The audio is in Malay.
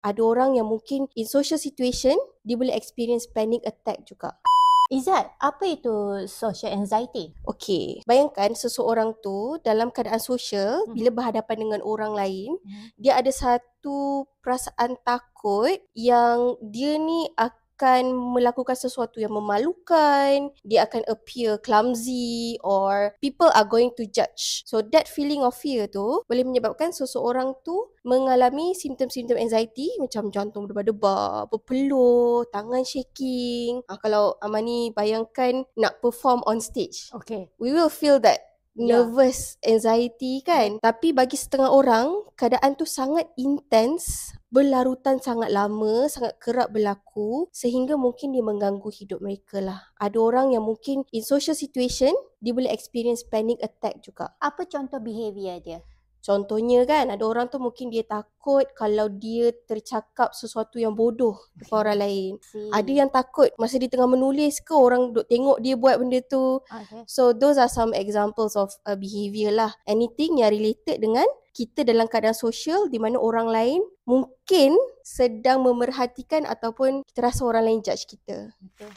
Ada orang yang mungkin in social situation, dia boleh experience panic attack juga. Izzat, apa itu social anxiety? Okey, bayangkan seseorang tu dalam keadaan sosial, bila berhadapan dengan orang lain, dia ada satu perasaan takut yang dia ni akan melakukan sesuatu yang memalukan, dia akan appear clumsy or people are going to judge. So that feeling of fear tu boleh menyebabkan seseorang tu mengalami simptom-simptom anxiety macam jantung berdebar-debar, berpeluh, tangan shaking. Kalau Amani bayangkan nak perform on stage, Okay. we will feel that nervous anxiety kan. Tapi bagi setengah orang, keadaan tu sangat intens, berlarutan sangat lama, sangat kerap berlaku sehingga mungkin dia mengganggu hidup mereka lah. Ada orang yang mungkin in social situation, dia boleh experience panic attack juga. Apa contoh behavior dia? Contohnya kan, ada orang tu mungkin dia takut kalau dia tercakap sesuatu yang bodoh depan orang lain. Ada yang takut masa dia tengah menulis ke orang duk tengok dia buat benda tu. Okay. So those are some examples of behavior lah. Anything yang related dengan kita dalam keadaan sosial di mana orang lain mungkin sedang memerhatikan ataupun kita rasa orang lain judge kita. Okay.